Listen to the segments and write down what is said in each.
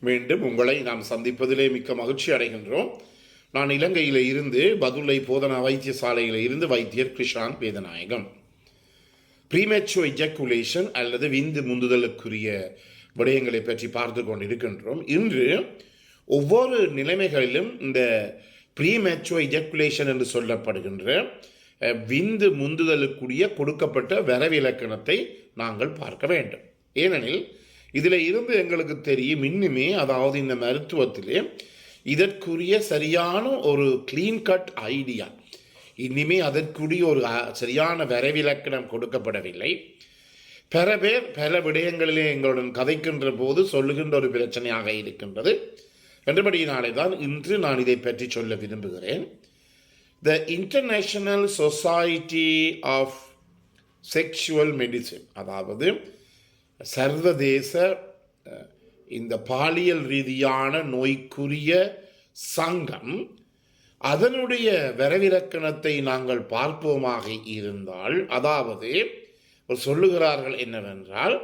மீண்டும் உங்களை நாம் சந்திப்பதிலே மிக்க மகிழ்ச்சி அடைகின்றோம். நான் இலங்கையில் இருந்து பதுளை போதனா வைத்தியசாலையில் இருந்து வைத்தியர் கிருஷாந்த் வேதநாயகம். ப்ரீமெச்சுவர் எஜாக்குலேஷன் அல்லது விந்து முந்துதலுக்குரிய விடயங்களை பற்றி பார்த்து கொண்டிருக்கின்றோம். இன்று ஒவ்வொரு நிலைமைகளிலும் இந்த ப்ரீமெச்சுவர் எஜாக்குலேஷன் என்று சொல்லப்படுகின்ற விந்து முந்துதலுக்குரிய கொடுக்கப்பட்ட வரவிலக்கணத்தை நாங்கள் பார்க்க வேண்டும். ஏனெனில் இதில் இருந்து எங்களுக்கு தெரியும் இன்னுமே, அதாவது இந்த மருத்துவத்திலே இதற்குரிய சரியான ஒரு கிளீன் கட் ஐடியா, இனிமே அதற்குரிய ஒரு சரியான வரவிலக்கணம் கொடுக்கப்படவில்லை. பல பேர் பல விடயங்களிலே எங்களுடன் கதைக்கின்ற போது சொல்லுகின்ற ஒரு பிரச்சனையாக இருக்கின்றது. என்றபடியினாலே தான் இன்று நான் இதை பற்றி சொல்ல விரும்புகிறேன். The International Society of Sexual Medicine, அதாவது சர்வதேச இந்த பாலியல் ரீதியான நோய்க்குரிய சங்கம், அதனுடைய வரவிலக்கணத்தை நாங்கள் பார்ப்போமாக இருந்தால், அதாவது சொல்லுகிறார்கள் என்னவென்றால்,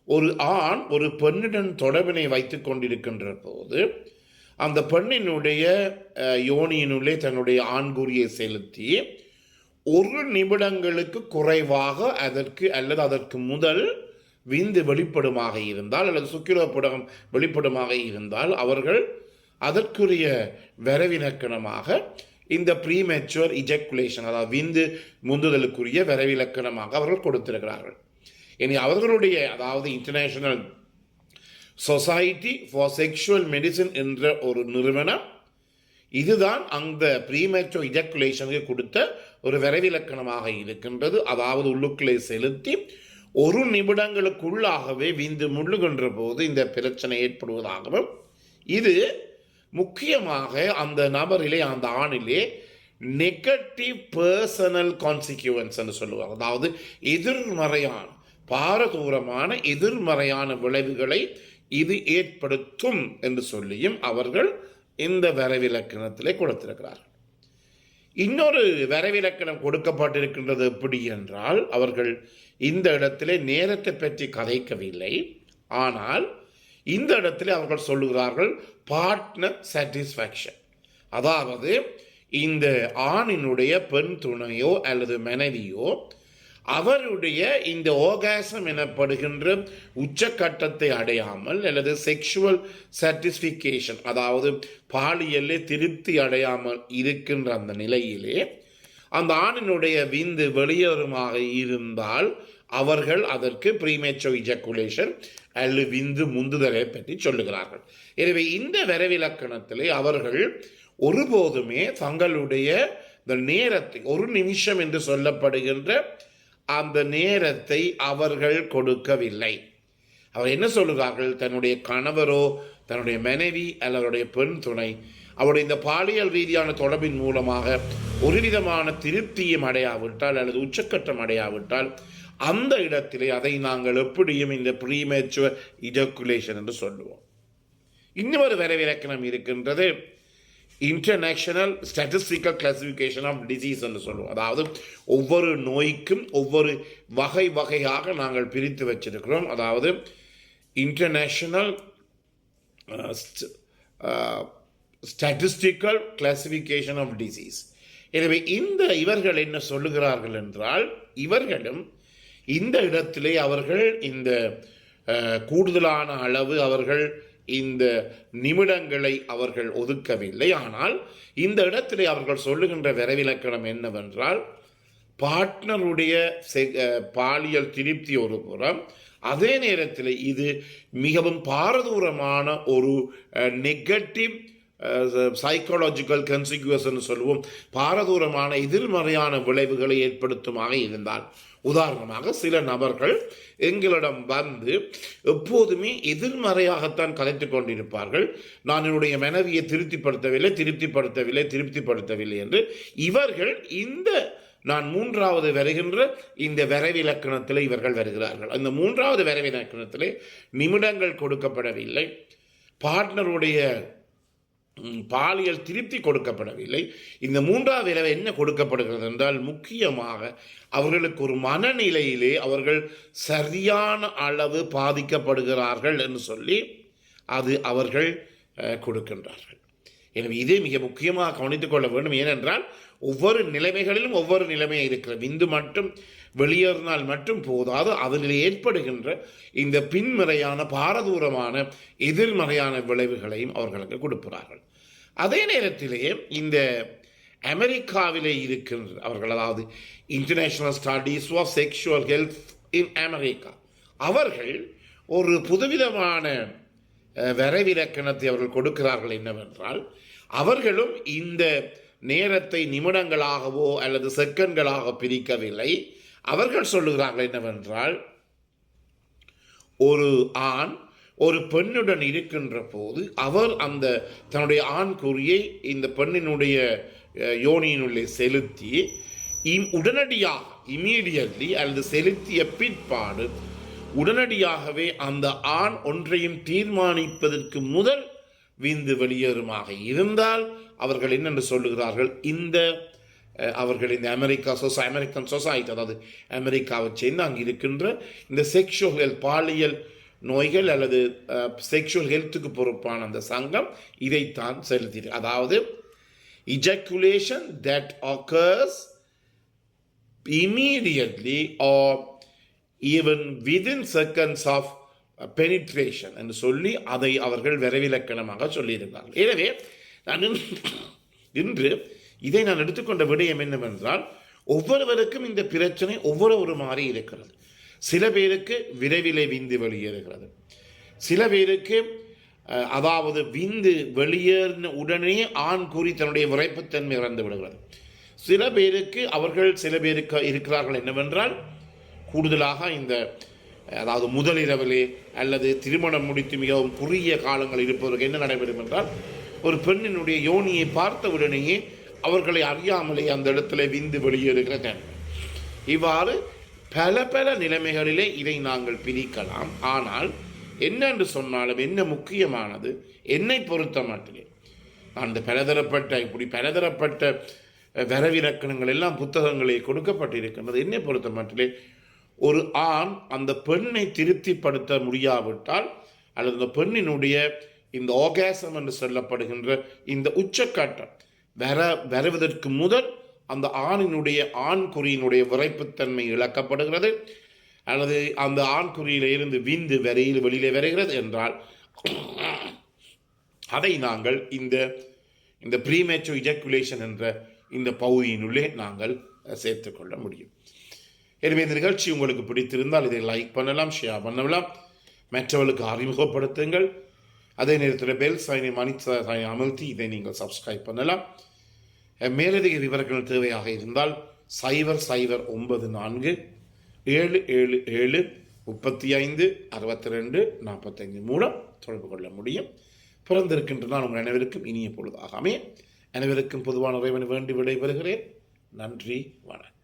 ஒரு ஆண் ஒரு பெண்ணுடன் தொடர்பினை வைத்துக் கொண்டிருக்கின்ற போது அந்த பெண்ணினுடைய யோனியினுள்ளே தன்னுடைய ஆண்குறியை செலுத்தி 1 நிமிடங்களுக்கு குறைவாக அதற்கு அல்லது அதற்கு முதல் விந்து வெளிப்படுமாக இருந்தால் அல்லது சுக்கிலோபுடகம் வெளிப்படுமாக இருந்தால் அவர்கள் அதற்குரிய வரவிலக்கணமாக இந்த ப்ரீமெச்சுவர் இஜாக்குலேஷன், அதாவது விந்து முந்துதலுக்குரிய வரவிலக்கணமாக அவர்கள் கொடுத்திருக்கிறார்கள். இனி அவர்களுடைய, அதாவது international society for sexual medicine என்ற ஒரு நிறுவனம் இதுதான் அந்த ப்ரீமெச்சுவர் இஜாக்குலேஷனுக்கு கொடுத்த ஒரு வரவிலக்கணமாக இருக்கின்றது. அதாவது உள்ளுக்குள்ளே செலுத்தி 1 நிமிடங்களுக்குள்ளாகவே விந்து முள்ளுகின்ற போது இந்த பிரச்சனை ஏற்படுவதாகவும், இது முக்கியமாக அந்த நபரிலே, அந்த ஆணிலே நெகட்டிவ் பர்சனல் கான்சிக்வன்ஸ் என்று சொல்லுவாங்க. அதாவது எதிர்மறையான, பாரதூரமான எதிர்மறையான விளைவுகளை இது ஏற்படுத்தும் என்று சொல்லியும் அவர்கள் இந்த வரவிலக்கணத்திலே கொடுத்திருக்கிறார்கள். இன்னொரு வரவிலக்கணம் கொடுக்கப்பட்டிருக்கின்றது எப்படி என்றால், அவர்கள் இந்த இடத்திலே நேரத்தை பற்றி கதைக்கவில்லை, ஆனால் இந்த இடத்திலே அவர்கள் சொல்லுகிறார்கள் பார்ட்னர் சாட்டிஸ்ஃபேக்ஷன். அதாவது இந்த ஆணினுடைய பெண் துணையோ அல்லது மனைவியோ அவருடைய இந்த ஓகாசம் எனப்படுகின்ற உச்சக்கட்டத்தை அடையாமல் அல்லது செக்ஷுவல் சாட்டிஸ்ஃபிகேஷன், அதாவது பாலியலே திருப்தி அடையாமல் இருக்கின்ற அந்த நிலையிலே அந்த ஆணினுடைய விந்து வெளியேறுமாக இருந்தால் அவர்கள் அதற்கு ப்ரீமெச்சுவர் இஜாக்குலேஷன் அல்லது விந்து முந்துதலை பற்றி சொல்லுகிறார்கள். எனவே இந்த வரவிலக்கணத்திலே அவர்கள் ஒருபோதுமே தங்களுடைய இந்த நேரத்தை, 1 நிமிஷம் என்று சொல்லப்படுகின்ற அந்த நேரத்தை அவர்கள் கொடுக்கவில்லை. அவர் என்ன சொல்லுகிறார்கள், தன்னுடைய கணவரோ தன்னுடைய மனைவி அல்லவருடைய பெண் துணை அவருடைய இந்த பாலியல் ரீதியான தொடர்பின் மூலமாக ஒரு விதமான திருப்தியும் அடையாவிட்டால் அல்லது உச்சக்கட்டம் அடையாவிட்டால் அந்த இடத்திலே அதை நாங்கள் எப்படியும் இந்த ப்ரீமெச்சுவர் இஜாக்குலேஷன் என்று சொல்லுவோம். இன்னொரு வரவிலக்கணம் இருக்கின்றது, international statistical classification of disease என்று சொல்லுவோம். அதாவது ஒவ்வொரு நோய்க்கும் ஒவ்வொரு வகை வகையாக நாங்கள் பிரித்து வச்சிருக்கிறோம். அதாவது international statistical classification of disease. எனவே இவர்கள் என்ன சொல்லுகிறார்கள் என்றால், இவர்களும் இந்த இடத்திலே அவர்கள் இந்த கூடுதலான அளவு அவர்கள் இந்த நிமிடங்களை அவர்கள் ஒதுக்கவில்லை. ஆனால் இந்த இடத்திலே அவர்கள் சொல்லுகின்ற வரவிலக்கணம் என்னவென்றால், பார்ட்னருடைய பாலியல் திருப்தி ஒரு புறம், அதே நேரத்தில் இது மிகவும் பாரதூரமான ஒரு நெகட்டிவ் சைக்காலஜிக்கல் கன்சிக்வன்ஸ் சொல்லுவோம், பாரதூரமான எதிர்மறையான விளைவுகளை ஏற்படுத்துமாக இருந்தால், உதாரணமாக சில நபர்கள் எங்களிடம் வந்து எப்போதுமே எதிர்மறையாகத்தான் கதைத்து கொண்டிருப்பார்கள். நான் என்னுடைய மனைவியை திருப்திப்படுத்தவில்லை என்று இவர்கள் இந்த நான் 3வது வருகின்ற இந்த வரவிலக்கணத்தில் இவர்கள் வருகிறார்கள். அந்த 3வது வரவிலக்கணத்திலே நிமிடங்கள் கொடுக்கப்படவில்லை, பார்ட்னருடைய பாலியல் திருப்தி கொடுக்கப்படவில்லை. இந்த 3வது விளைவு என்ன கொடுக்கப்படுகிறது என்றால், முக்கியமாக அவர்களுக்கு ஒரு மனநிலையிலே அவர்கள் சரியான அளவு பாதிக்கப்படுகிறார்கள் என்று சொல்லி அது அவர்கள் கொடுக்கின்றார்கள். எனவே இதே மிக முக்கியமாக கவனித்துக் கொள்ள வேண்டும். ஏனென்றால் ஒவ்வொரு நிலைமைகளிலும் ஒவ்வொரு நிலைமையாக இருக்கிற விந்து மட்டும் வெளியேறினால் மட்டும் போதாது, அதில் ஏற்படுகின்ற இந்த பின்முறையான பாரதூரமான எதிர்மறையான விளைவுகளையும் அவர்களுக்கு கொடுக்கிறார்கள். அதே நேரத்திலேயே இந்த அமெரிக்காவிலே இருக்கின்ற அவர்கள், அதாவது international studies of sexual health in America, அவர்கள் ஒரு புதுவிதமான வரைவிலக்கணத்தை அவர்கள் கொடுக்கிறார்கள். என்னவென்றால், அவர்களும் இந்த நேரத்தை நிமிடங்களாகவோ அல்லது செகண்ட்களாக பிரிக்கவில்லை. அவர்கள் சொல்லுகிறார்கள் என்னவென்றால், ஒரு ஆண் ஒரு பெண்ணுடன் இருக்கின்ற போது அவர் அந்த தன்னுடைய ஆண் குறியை இந்த பெண்ணினுடைய யோனியினுள்ளே செலுத்தி உடனடியாக இம்மீடியட்லி அல்லது செலுத்திய பிற்பாடு உடனடியாகவே அந்த ஆண் ஒன்றையும் தீர்மானிப்பதற்கு முதல் விந்து வெளியேறுமாக இருந்தால் அவர்கள் என்னென்று சொல்லுகிறார்கள், அவர்கள் இந்த அமெரிக்கன் சொசைட்டி, அதாவது அமெரிக்காவை சேர்ந்து அங்கு இருக்கின்ற இந்த செக்ஷுவல் பாலியல் நோய்கள் அல்லது செக்ஷுவல் ஹெல்த்துக்கு பொறுப்பான அந்த சங்கம் இதைத்தான் செலுத்தி, அதாவது ejaculation that occurs immediately or even within seconds of penetration என்று சொல்லி அதை அவர்கள் விரைவிலக்கணமாக சொல்லியிருந்தார்கள். எனவே இன்று இதை நான் எடுத்துக்கொண்ட விடயம் என்னவென்றால், ஒவ்வொருவருக்கும் இந்த பிரச்சனை ஒவ்வொரு மாதிரி இருக்கிறது. சில பேருக்கு விரைவிலே விந்து வெளியேறுகிறது, சில பேருக்கு அதாவது விந்து வெளியேறின உடனே ஆண் கூறி தன்னுடைய விரைப்புத்தன்மை இறந்து விடுகிறது. சில பேருக்கு இருக்கிறார்கள் என்னவென்றால், கூடுதலாக இந்த அதாவது முதலிரவிலே அல்லது திருமணம் முடித்து மிகவும் குறுகிய காலங்கள் இருப்பவர்கள் என்ன நடைபெறும் என்றால், ஒரு பெண்ணினுடைய யோனியை பார்த்த உடனேயே அவர்களை அறியாமலே அந்த இடத்துல விந்து வெளியேறுகிற இவ்வாறு பல நிலைமைகளிலே இதை நாங்கள் பிரிக்கலாம். ஆனால் என்னென்று சொன்னாலும் என்ன முக்கியமானது, என்னை பொறுத்த மாட்டிலே நான் இந்த பலதரப்பட்ட வரவிலக்கணங்கள் எல்லாம் புத்தகங்களே கொடுக்கப்பட்டிருக்கின்றது. என்னை பொறுத்த மாட்டிலே ஒரு ஆண் அந்த பெண்ணை திருப்திப்படுத்த முடியாவிட்டால் அல்லது அந்த பெண்ணினுடைய இந்த ஆர்காசம் என்று சொல்லப்படுகின்ற இந்த உச்சக்கட்டம் வருவதற்கு முதல் அந்த ஆண் குறியினுடைய விரைப்புத்தன்மை இழக்கப்படுகிறது அல்லது அந்த ஆண் குறியில இருந்து விந்து வெளியிலே வருகிறது என்றால் அதை நாங்கள் இந்த ப்ரீமேச்சுர் இஜாக்குலேஷன் என்ற இந்த பகுதியினுள்ளே நாங்கள் சேர்த்துக்கொள்ள முடியும். எனவே இந்த நிகழ்ச்சி உங்களுக்கு பிடித்திருந்தால் இதை லைக் பண்ணலாம், ஷேர் பண்ணலாம், மற்றவர்களுக்கு அறிமுகப்படுத்துங்கள். அதே நேரத்தில் பெல் சைனை அமர்த்தி இதை நீங்கள் சப்ஸ்கிரைப் பண்ணலாம். மேலதிக விவரங்கள் தேவையாக இருந்தால் 0094 777 35 62 45 மூலம் தொடர்பு கொள்ள முடியும். பிறந்திருக்கின்ற நான் உங்கள் அனைவருக்கும் இனிய பொழுதாக அமைய அனைவருக்கும் பொதுவான இறைவனை வேண்டி விடைபெறுகிறேன். நன்றி, வணக்கம்.